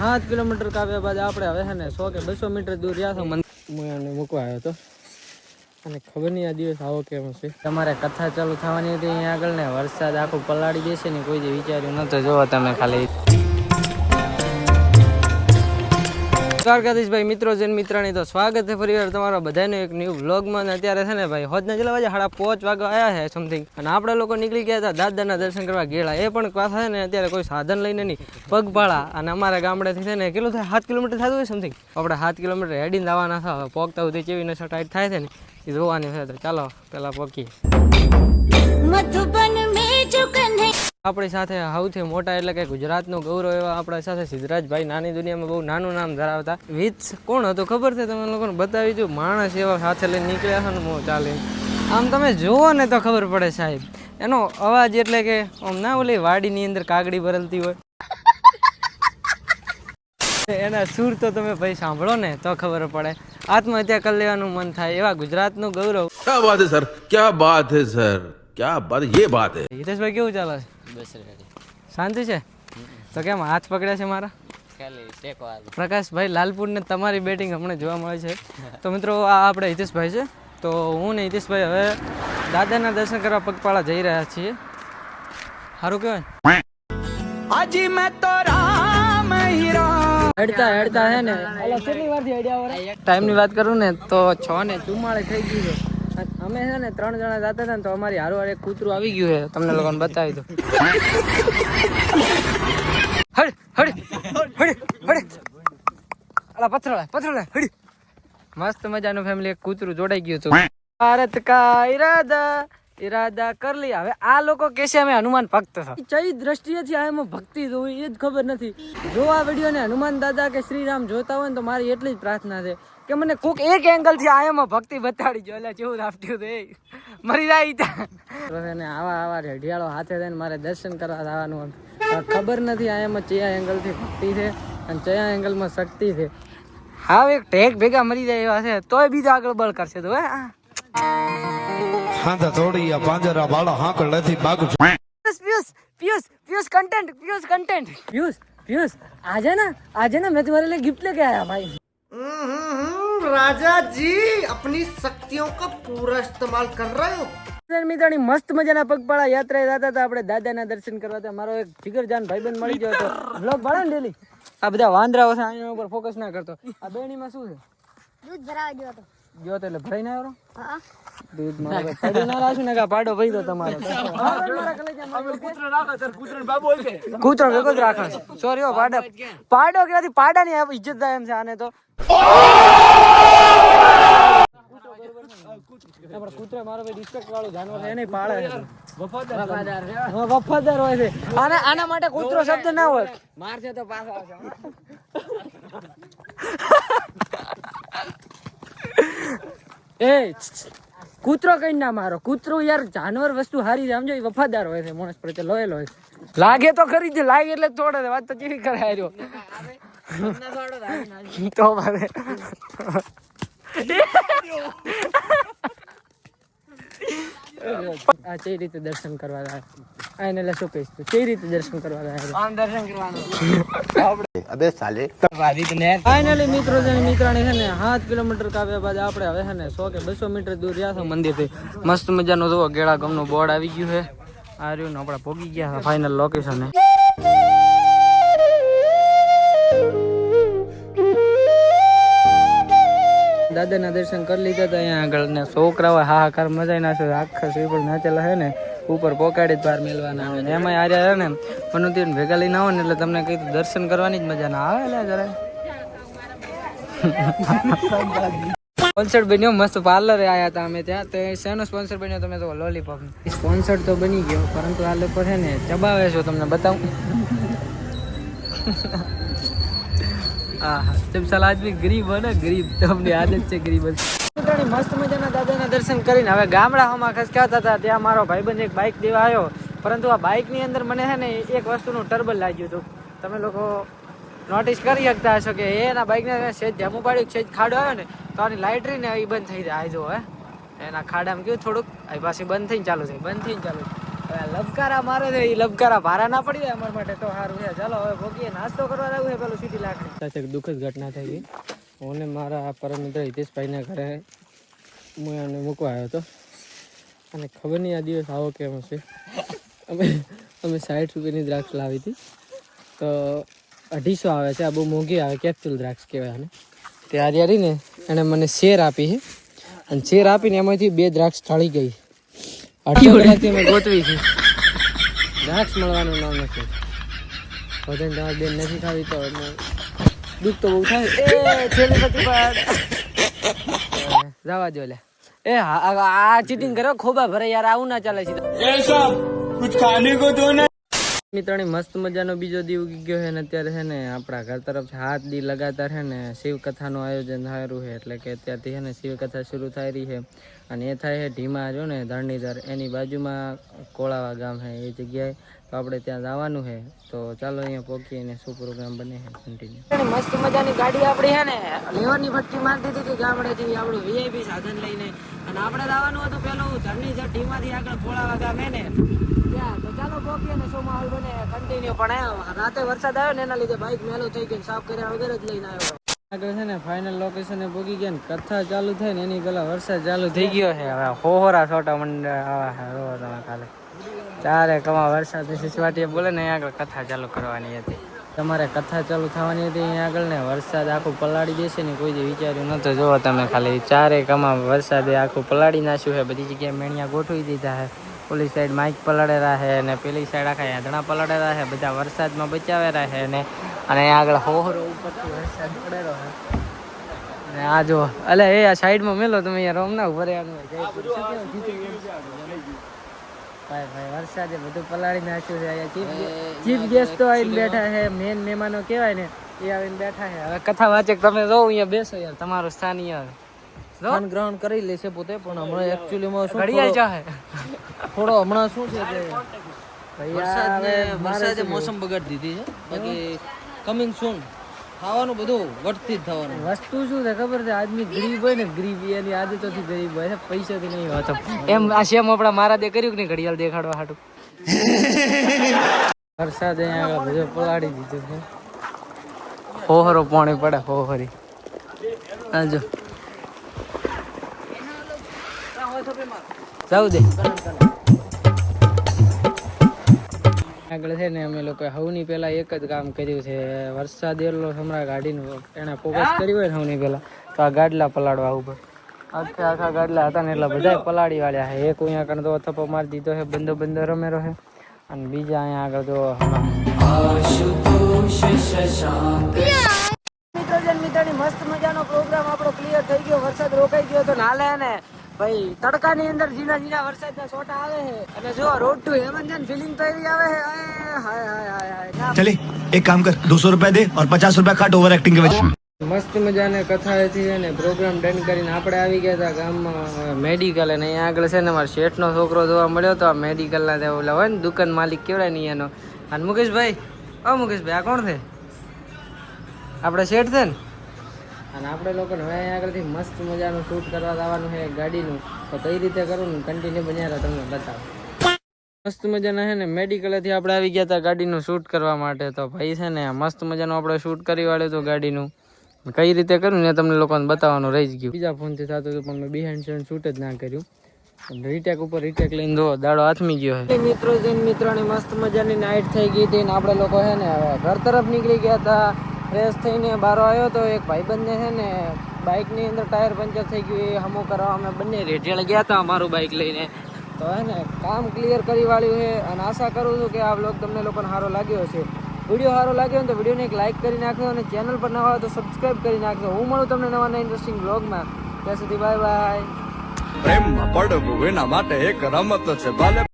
7 kilometre કાપ્યા બાદ આપણે હવે છે ને 100 કે 200 મીટર દૂર રહ્યા છો મંદિર મૂકવા આવ્યો હતો અને ખબર નહીં આ દિવસ આવો કેમ છે. તમારે કથા ચાલુ થવાની હતી અહીંયા આગળ ને વરસાદ આખું પલાળી દેશે ને કોઈ જે વિચાર્યું નહોતું. જોવો તમે ખાલી દ્વારકાધીશભાઈ મિત્રો જન મિત્રાણી તો સ્વાગત છે ફરીવાર તમારા બધાનો એક ન્યૂ વ્લોગમાં. અને અત્યારે છે ને ભાઈ હોજના જેટલા વાગે 5:30 વાગે આવ્યા છે સમથિંગ. અને આપણે લોકો નીકળી ગયા હતા દાદાના દર્શન કરવા ગેળા. એ પણ પાછા છે ને અત્યારે કોઈ સાધન લઈને નહીં, પગપાળા. અને અમારા ગામડેથી છે ને કેટલું થાય 7 કિલોમીટર થતું હોય સમથિંગ. આપણે 7 કિલોમીટર હેડીને આવવાના થાય. પોગતા સુધી કેવી નશો ટાઈટ થાય છે ને એ જોવાની છે. તો ચાલો પેલા પોગીએ. આપણી સાથે સૌથી મોટા એટલે કે ગુજરાતનું ગૌરવ એવા આપણા સાથે સિદ્ધરાજભાઈ, નાની દુનિયામાં બહુ નાનું નામ ધરાવતા. વિથ કોણ હતું ખબર છે તમે લોકોને બતાવી દઉં. માણસ એવા સાથે લઈને નીકળ્યા છે ને મો ચાલે. આમ તમે જુઓ ને તો ખબર પડે સાહેબ. એનો અવાજ એટલે કે આમ ના ઓલી વાડીની અંદર કાગડી બરલતી હોય એના સૂર તો તમે ભાઈ સાંભળો ને તો ખબર પડે. આત્મહત્યા કરી લેવાનું મન થાય એવા ગુજરાતનું ગૌરવ. क्या बात है सर, क्या बात है सर, क्या બાત, ये बात है. હિતેશભાઈ કેવું ચાલે છે? બસ રેડી. શાંતિ છે? તો કેમ હાથ પકડ્યા છે મારા? પ્રકાશભાઈ લાલપુર ને તમારી બેટિંગ હમણાં જોવા મળે છે. તો મિત્રો આ આપણે હિતેશભાઈ છે. તો હું ને હિતેશભાઈ હવે દાદાના દર્શન કરવા પગપાળા જઈ રહ્યા છીએ. સારું કહેવાય. હાજી મેં તો રામ હેડતા હેડતા હે ને કેટલી વારથી હેડ્યા ટાઈમની વાત કરું ને તો 6:44 થઈ ગયું છે. અમે છે ને 3 જણા જતા હતા ને તો અમારી હારો એક કૂતરું આવી ગયું છે. તમને લોકોને બતાવી દો. હડ હડ હડ હડ અલા પથરાળા હડ. મસ્ત મજાનું ફેમિલી એક કૂતરું જોડાઈ ગયું હતું. ભારત કા ઈરાદા કર લી. હવે આ લોકો કે છે અમે હનુમાન ભક્ત છે. કઈ દ્રષ્ટિએથી આ એમાં ભક્તિ જોવી એ જ ખબર નથી. જો આ વિડીયો ને હનુમાન દાદા કે શ્રી રામ જોતા હોય ને તો મારી એટલી જ પ્રાર્થના છે કે મને કોક એક એંગલ થી આ એમાં ભક્તિ બતાડી જો. એટલે જેવું આપટ્યું તે મરી જાય ને આવા રેઢિયાળો હાથે થઈને મારે દર્શન કરવા જવાનું. ખબર નથી આ એમાં ચયા એંગલ થી ભક્તિ છે અને ચયા એંગલ માં શક્તિ છે. હા એક ટેક ભેગા મરી જાય એવા છે તોય બીજા આગળ બળ કરશે. તો હાંધા થોડી આ પાંજરા વાળા હાંકળ નથી બાગુ. પિયુષ આજે ના મેં तुम्हारे लिए गिफ्ट लेके आया भाई. राजा जी अपनी शक्तियों का पूरा इस्तेमाल कर रहे हो. મિત્રોની મસ્ત મજાના પગપાળા યાત્રાએ જતા હતા આપણે દાદાના દર્શન કરવા. હતા મારો એક જીગરજાન ભાઈબંધ મળી ગયો હતો. બ્લોગ બનાવ ને ડેલી. આ બધા વાંદરાઓ છે આના ઉપર ફોકસ ના કરતો. આ બેણીમાં શું છે? દૂધ ભરાવા ગયો હતો. ગયો તો એટલે ભરાઈ ના આવ્યો. હા દૂધ મારો પાડો ના રાશું ને કા પાડો ભઈ દો તમારો. કૂતરો ભેગો જ રાખો. સોરી હો પાડો ક્યાંથી પાડા ની ઇજ્જત થાય એમ છે આને તો. કૂતરો મારો ભાઈ રિસ્પેક્ટ વાળો જાનવર છે. એને પાળે વફાદાર હોય છે. આના માટે કૂતરો શબ્દ ના હોય. મારશે તો પાછો આવશે. એ કૂતરો કઈ ના મારો. કૂતરો યાર જાનવર વસ્તુ હારી છે સમજો. વફાદાર હોય છે માણસ પ્રત્યે લોયલ હોય. લાગે તો ખરી જ લાગે એટલે તોડે. વાત તો કેવી કરે હાર્યો તો મારે આ કઈ રીતે દર્શન કરવા જાય આને એટલે શું કહીશ તું કઈ રીતે દર્શન કરવા જાય? આમ દર્શન કરવાનું. અબે સાલે ફાઇનલી મિત્રો છે મિત્રાણી છે ને 7 કિલોમીટર કાપ્યા બાદ આપણે હવે છે ને 100 કે 200 મીટર દૂર રહ્યા છો મંદિરથી. મસ્ત મજાનું જો ગેળા ગામનું બોર્ડ આવી ગયું છે. આ રહ્યું ને આપણે પહોંચી ગયા ફાઇનલ લોકેશન. દાદાના દર્શન કરી લીધા હતા અહીંયા આગળ ને છોકરાઓ હાહાકાર મજા નાશે. આખા શ્રીફળ નાચેલા છે ને ઉપર પોકાડી જ બહાર મેળવાના આવે ને એમાં આર્યા ને મનુતીને ભેગા લઈને આવો ને એટલે તમને કઈ દર્શન કરવાની જ મજા ના આવે. એટલે જરા સ્પોન્સર્ડ બન્યો મસ્ત પાર્લરે આવ્યા હતા અમે ત્યાં. તો શેનો સ્પોન્સર બન્યો તમે તો લોલીપોપ. સ્પોન્સર્ડ તો બની ગયો પરંતુ આ લોકો છે ને ચબાવે છે. તમને બતાવું. હા જબ સાલ આદમી ગરીબ હોય ને ગરીબ તો અમને આદત છે ગરીબ. મસ્ત મજાના દાદાના દર્શન કરીને હવે ગામડાઓમાં ખસકાતા હતા. ત્યાં મારો ભાઈબંધ એક બાઇક દેવા આવ્યો. પરંતુ આ બાઇકની અંદર મને છે ને એક વસ્તુનું ટર્બલ લાગ્યું હતું. તમે લોકો નોટિસ કરી શકતા હશો કે એના બાઇકને સેજ ધ્યામું પાડ્યું. સેજ ખાડો આવ્યો ને તો આની લાઇટ રહી ને એ બંધ થઈ જાય. જો હે એના ખાડામાં કેવું થોડુંક પાછી બંધ થઈને ચાલુ થાય બંધ થઈને ચાલુ. હવે લબકારા મારે છે એ લબકારા ભારા ના પડી જાય અમારા માટે તો સારું છે. ચાલો હવે ભોગીએ, નાસ્તો કરવા જવું છે પેલું સીટી લાકડી સાથે. દુઃખદ ઘટના થઈ ગઈ. હું ને મારા પરમ મિત્ર હિતેશભાઈના ઘરે હું એને મૂકવા આવ્યો હતો અને ખબર નહીં આ દિવસ આવો કેમ હશે. અમે 60 રૂપિયાની દ્રાક્ષ લાવી હતી તો 250 આવે છે. આ બહુ મોંઘી આવે, કેપ્સ્યુલ દ્રાક્ષ કહેવાય આને. તે આર્યારીને એણે મને શેર આપી છે અને શેર આપીને એમાંથી 2 દ્રાક્ષ ઢળી ગઈ. અડધો કલાકથી અમે ગોતવી છે, દ્રાક્ષ મળવાનું નામ નથી. બધાને તમારી બેન નથી ખાવી તો દુઃખ તો બહુ થાય. એ છેલ્લી પતિ જવા દો લે. એ આ ચીટિંગ કરો, ખોબા ભરે યાર, આવું ના ચાલે છે. મિત્રોની મસ્ત મજાનો બીજો દી ઉગી ગયો છે ને અત્યારે છે ને આપણા ઘર તરફ 7 દી લગાતાર છે ને શિવ કથાનું આયોજન થયેલું છે. એટલે કે અત્યારથી છે ને શિવ કથા શરૂ થઈ રહી છે અને એ થાય છે ઢીમા જો ને ધરણીધર, એની બાજુમાં કોળાવા ગામ છે એ જગ્યાએ. તો આપણે ત્યાં જવાનું છે. તો ચાલો અહીંયા પહોંચીએ ને શું પ્રોગ્રામ બને છે કન્ટિન્યુ. મસ્ત મજાની ગાડી આપણી છે ને લેવરની ભટ્ટી મારતી હતી ગામડેથી આપણું વીઆઈપી સાધન લઈને, અને આપણે જવાનું હતું પેલું ધરણીધર ઢીમાથી આગળ કોળાવા ગામ છે ને ત્યાં. તો ચાલો પહોંચીએ ને શું માહોલ બને કન્ટિન્યુ. પણ રાતે વરસાદ આવ્યો ને એના લીધે બાઇક મેલો થઈ ગઈ, સાફ કર્યા વગર જ લઈને આવ્યો. આગળ છે ને ફાઇનલ લોકેશને પહોંચી ગયા ને કથા ચાલુ થાય ને એની પેલા વરસાદ ચાલુ થઈ ગયો છે. હવે હોરા છોટા મંડળ કાલે 4 કમા વરસાદ સિસવાટીએ બોલે ને આગળ કથા ચાલુ કરવાની હતી. તમારે કથા ચાલુ થવાની હતી અહીંયા આગળ ને વરસાદ આખું પલાળી દેશે ને કોઈ જે વિચાર્યું નહોતું. જોવો તમે ખાલી 4 કમા વરસાદે આખું પલાળી નાખ્યું છે. બધી જગ્યાએ મેણિયા ગોઠવી દીધા છે. ઓલી સાઈડ માઇક પલાળેલા છે અને પેલી સાઈડ આખા યાદણા પલાળેલા છે. બધા વરસાદમાં બચાવેલા છે ને અને આગળ હોહરો ઉપરથી વરસાદ પડેલો છે. અને આ જો અલે એ આ સાઈડમાં મેલો તમે અહીંયા રોમના ભરેવાનું હોય ભાઈ વરસાદે બધું પલાળી નાખ્યું છે. અહીંયા ચીફ ગેસ્ટ તો આવીને બેઠા છે, મેન મહેમાનો કહેવાય ને એ આવીને બેઠા છે. હવે કથા વાંચે તમે જો અહીંયા બેસો યાર, તમારું સ્થાન અહીંયા સ્થાન ગ્રહણ કરી લેશે પોતે. પણ હમણાં એકચ્યુઅલીમાં શું ઘડિયાળ ચાહે થોડો હમણાં શું છે કે વરસાદે મોસમ બગાડી દીધી છે. બાકી કમિંગ સૂન ખાવાનું બધું વટથી જ થવાનું. વસ્તુ શું છે ખબર છે, આદમી ગરીબ હોય ને ગરીબ એની આદતોથી ગરીબ હોય છે, પૈસાથી નહીં હોતો. એમ આ શેમ આપણા મહારાજે કર્યું કે નહીં ઘડિયાળ દેખાડવા હાટું. વરસાદે અહીંયા બધું પલાળી દીધું છે. હોહરો પાણી પડે હોહરી. હાજો જાવ દે આગળ છે ને અમે લોકો હવની પહેલા એક જ કામ કર્યું છે. વરસાદ એટલો હમણાં ગાડીનું એને ફોકસ કર્યું હોય ને હવની પહેલા તો આ ગાડલા પલાળવા ઉપર આખા ગાડલા હતા ને એટલે બધા પલાળી વાળ્યા છે. એક અહીંયા આગળ તો થપ્પો મારી દીધો છે, બંદો બંદો રમેલો છે. અને બીજા અહીંયા આગળ તો મિત્રોની મસ્ત મજાનો પ્રોગ્રામ આપણો ક્લિયર થઈ ગયો. વરસાદ રોકાઈ ગયો તો નાલે ને ભાઈ તડકાની અંદર ઝીણા ઝીણા વરસાદના છોટા આવે છે. અને જો રોડ ટુ હેવન જેન ફીલિંગ તો એવી આવે છે. હાય હાય હાય હાય. चले एक काम कर 200 रुपए दे और 50 रुपए काट ओवर एक्टिंग के वजह મસ્ત મજાને કથા હતી અને પ્રોગ્રામ ડન કરીને આપણે આવી ગયા હતા ગામમાં મેડિકલ. અને અહીંયા આગળ છે ને મારા શેઠનો છોકરો જોવા મળ્યો તો. આ મેડિકલના ઓલા હોય ને દુકાન માલિક કહેવાય ને એનો. અને મુકેશભાઈ, મુકેશભાઈ આ કોણ છે? આપણે શેઠ છે ને. અને આપણે લોકોને હવે અહીંયા આગળથી મસ્ત મજાનું શૂટ કરવા જવાનું છે ગાડીનું. તો કઈ રીતે કરું ને કન્ટિન્યુ બન્યા તમને બતાવો. મસ્ત મજાના છે ને મેડિકલેથી આપણે આવી ગયા હતા ગાડીનું શૂટ કરવા માટે. તો ભાઈ છે ને મસ્ત મજાનું આપણે શૂટ કરી વાળ્યું હતું ગાડીનું. કઈ રીતે કર્યું ને તમને લોકોને બતાવવાનું રહી જ ગયું. બીજા ફોનથી થતું હતું પણ મેં બિહાઇન્ડ સીન શૂટ જ ના કર્યું. રીટેક ઉપર રીટેક લઈને દો દાડો હાથમી ગયો છે. મિત્રોની મસ્ત મજાની નાઇટ થઈ ગઈ હતી ને આપણે લોકો છે ને હવે ઘર તરફ નીકળી ગયા હતા. ફ્રેશ થઈને બહાર આવ્યો તો એક ભાઈબંધને છે ને બાઇકની અંદર ટાયર પંચર થઈ ગયું. એ હમો કરવા અમે બંને રેઢિયાળ ગયા હતા અમારું બાઇક લઈને. તો હે ને કામ ક્લિયર કરી વાળ્યું છે. અને આશા કરું છું કે આ બ્લોગ તમને લોકોને સારો લાગ્યો હશે. વિડીયો સારો લાગ્યો ને તો વિડીયોને એક લાઇક કરી નાખજો અને ચેનલ પર નવા હોય તો સબસ્ક્રાઈબ કરી નાખજો. હું મળું તમને નવા ઇન્ટરેસ્ટિંગ બ્લોગમાં. ત્યાં સુધી બાય બાય. પ્રેમમાં પડવું એના માટે એક રમત છે. ભલે